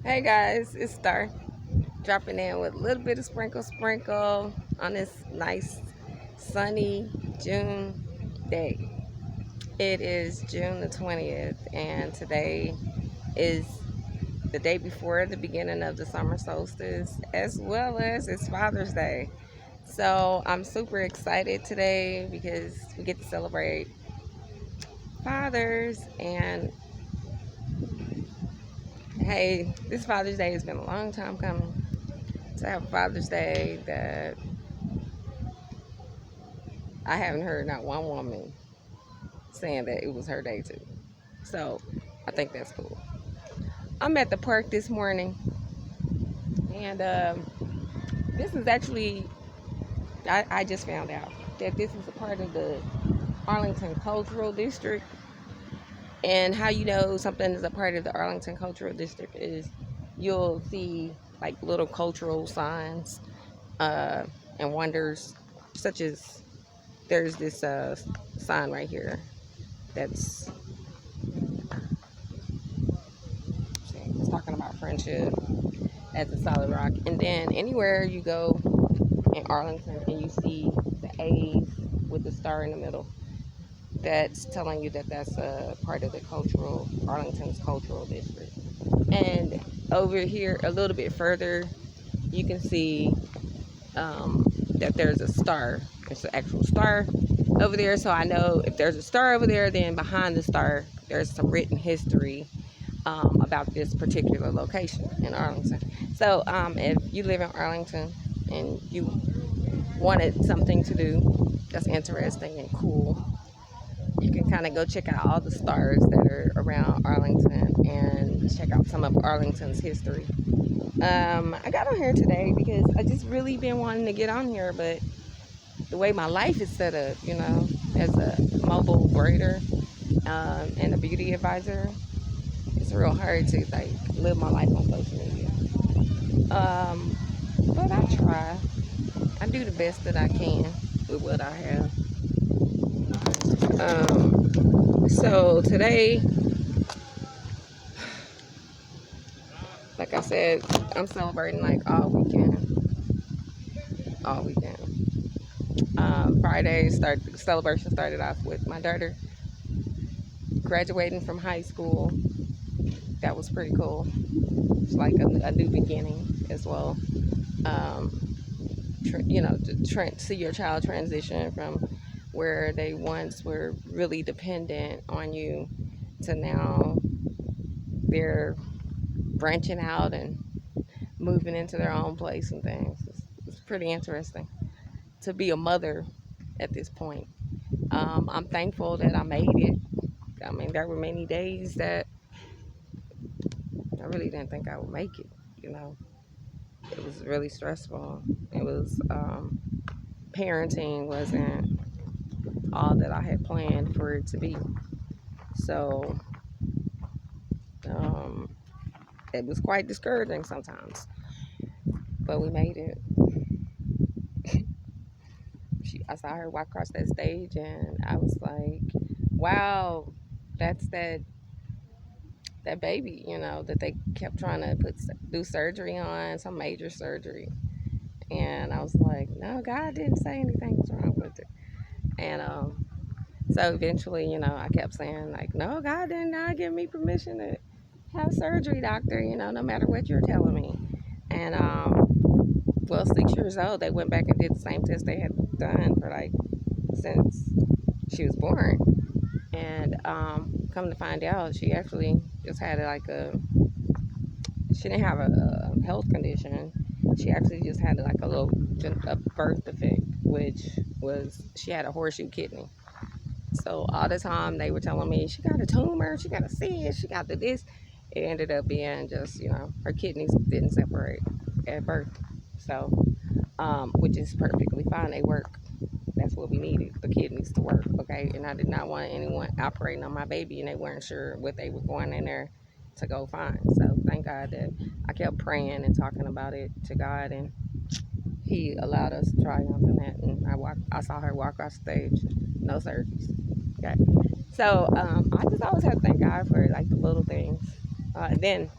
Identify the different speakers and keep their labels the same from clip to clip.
Speaker 1: Hey guys, it's Star dropping in with a little bit of sprinkle on this nice sunny June day. It is June the 20th, and today is the day before the beginning of the summer solstice, as well as it's Father's Day. So I'm super excited today because we get to celebrate fathers. And hey, this Father's Day has been a long time coming. To have a Father's Day that I haven't heard not one woman saying that it was her day too. So I think that's cool. I'm at the park this morning, and this is actually, I just found out that this is a part of the Arlington Cultural District. And how you know something is a part of the Arlington Cultural District is you'll see like little cultural signs uh, and wonders, such as there's this sign right here that's it's talking about friendship as a solid rock. And then anywhere you go in Arlington and you see the A's with the star in the middle, that's telling you that that's a part of the Arlington's cultural district. And over here a little bit further, you can see that there's a star. There's an actual star over there. So I know if there's a star over there, then behind the star, there's some written history about this particular location in Arlington. So if you live in Arlington and you wanted something to do that's interesting and cool, you can kind of go check out all the stars that are around Arlington and check out some of Arlington's history. I got on here today because I just really been wanting to get on here, but the way my life is set up, as a mobile braider and a beauty advisor, it's real hard to like live my life on social media. But I try. I do the best that I can with what I have. So today, like I said, I'm celebrating like all weekend. All weekend. Friday, celebration started off with my daughter graduating from high school. That was pretty cool. It's like a new beginning as well. To see your child transition from where they once were really dependent on you to now they're branching out and moving into their own place and things. It's pretty interesting to be a mother at this point. I'm thankful that I made it. I mean, there were many days that I really didn't think I would make it. It was really stressful. It was, parenting wasn't all that I had planned for it to be. So, it was quite discouraging sometimes, but we made it. I saw her walk across that stage, and I was like, "Wow, that's that baby, that they kept trying to do surgery on, some major surgery." And I was like, "No, God didn't say anything was wrong with it." And so eventually, I kept saying like, "No, God did not give me permission to have surgery, doctor. No matter what you're telling me." And well, 6 years old, they went back and did the same test they had done for like since she was born. And come to find out, she actually just had she didn't have a health condition. She actually just had like a birth defect, which was she had a horseshoe kidney. So all the time they were telling me she got a tumor, she got a cyst, she got this. It ended up being just, her kidneys didn't separate at birth. So, which is perfectly fine. They work. That's what we needed, the kidneys to work, okay? And I did not want anyone operating on my baby, and they weren't sure what they were going in there to go find. So thank God that I kept praying and talking about it to God, and He allowed us to triumph in that. And I saw her walk off stage, no surgeries. Okay, so I just always have to thank God for like the little things. Then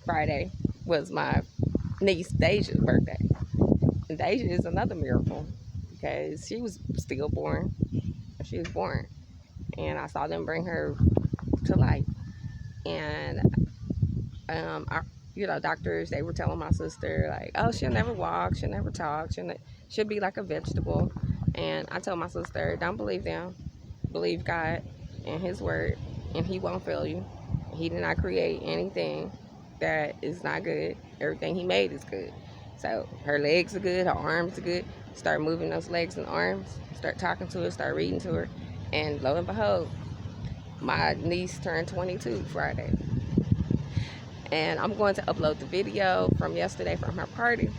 Speaker 1: Friday was my niece Deja's birthday. And Deja is another miracle because she was stillborn. She was born. And I saw them bring her to life. And, our, doctors, they were telling my sister, like, oh, she'll never walk, she'll never talk, she'll be like a vegetable. And I told my sister, don't believe them. Believe God and His word, and He won't fail you. He did not create anything that is not good. Everything He made is good. So her legs are good, her arms are good. Start moving those legs and arms, start talking to her, start reading to her, and lo and behold, my niece turned 22 Friday. And I'm going to upload the video from yesterday from her party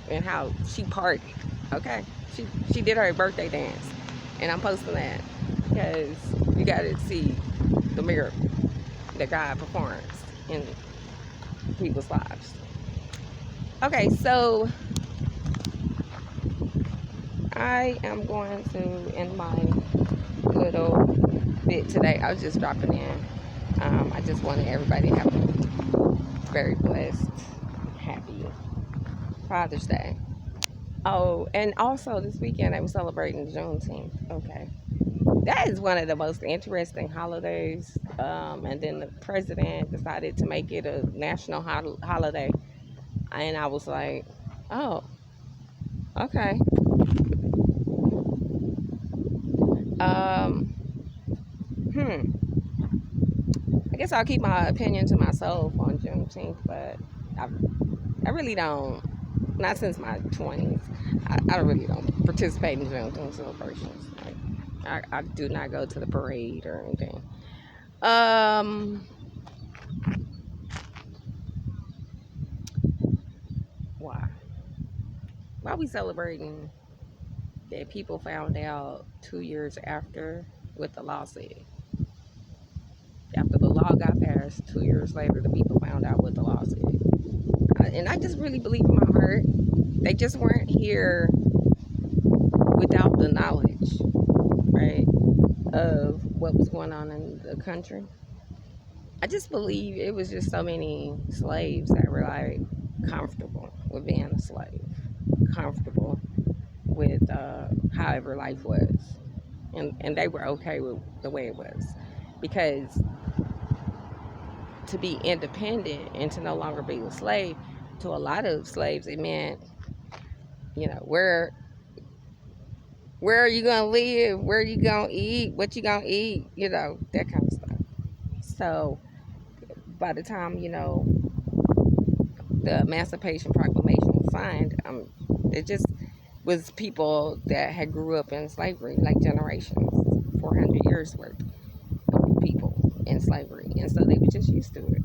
Speaker 1: and how she partied. Okay, she did her birthday dance, and I'm posting that because you got to see the miracle that God performs in people's lives. Okay, so I am going to end my little bit today. I was just dropping in. I just wanted everybody to have a very blessed, happy Father's Day. Oh, and also this weekend I was celebrating Juneteenth. Okay, that is one of the most interesting holidays. And then the president decided to make it a national holiday, and I was like, oh, okay. Um, I guess I'll keep my opinion to myself on Juneteenth, but I really don't. Not since my 20s. I really don't participate in Juneteenth celebrations. Like, I do not go to the parade or anything. Why? Why are we celebrating that people found out 2 years after what the law said? After the law got passed, 2 years later, the people found out what the law said. And I just really believe in my heart, they just weren't here without the knowledge, right, of what was going on in the country. I just believe it was just so many slaves that were like comfortable with being a slave, comfortable with however life was, and they were okay with the way it was, because to be independent and to no longer be a slave, to a lot of slaves it meant, where are you gonna live, where are you gonna eat, what you gonna eat, that kind of stuff. So by the time the Emancipation Proclamation was signed, it just was people that had grew up in slavery, like generations, 400 years worth of people in slavery, and so they were just used to it.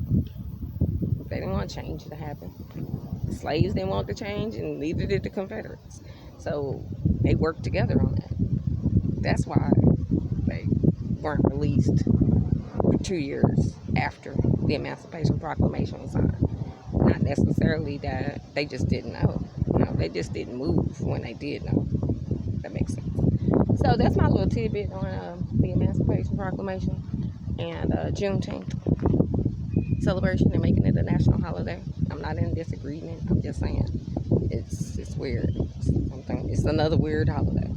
Speaker 1: They didn't want change to happen. The slaves didn't want the change, and neither did the Confederates. So they worked together on that. That's why they weren't released for 2 years after the Emancipation Proclamation was signed. Not necessarily that they just didn't know. No, they just didn't move when they did know. That makes sense. So that's my little tidbit on the Emancipation Proclamation and Juneteenth celebration and making it a national holiday. I'm not in disagreement. I'm just saying it's weird. It's another weird holiday,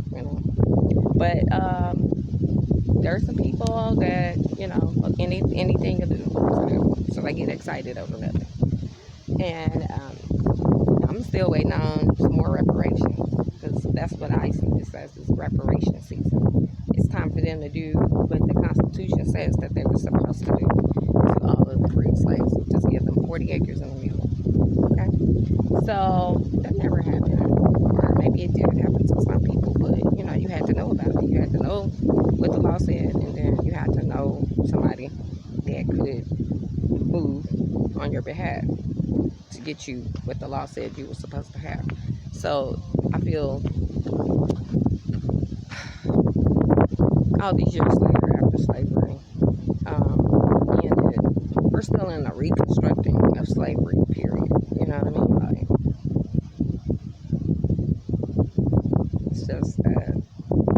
Speaker 1: But there are some people that anything to do, so they get excited over nothing. And I'm still waiting on some more reparations, because that's what I see this as, is reparation season. It's time for them to do what the Constitution says that they were supposed to do to all of the freed slaves, just give them 40 acres and a mule. Okay? So that never happened, or maybe it did happen to some people, but you had to know about it. You had to know what the law said, and then you had to know somebody that could move on your behalf to get you what the law said you were supposed to have. So I feel all these years later, after slavery ended, we're still in a reconstructing of slavery period. You know what I mean? Like, it's just that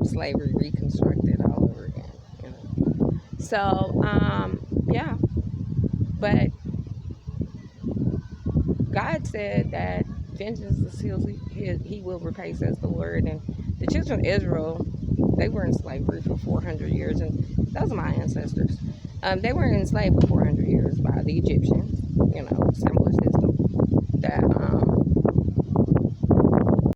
Speaker 1: slavery reconstructed all over again. So yeah, but said that vengeance is he will repay, says the Lord. And the children of Israel, they were in slavery for 400 years, and those are my ancestors. They were enslaved for 400 years by the Egyptians, you know,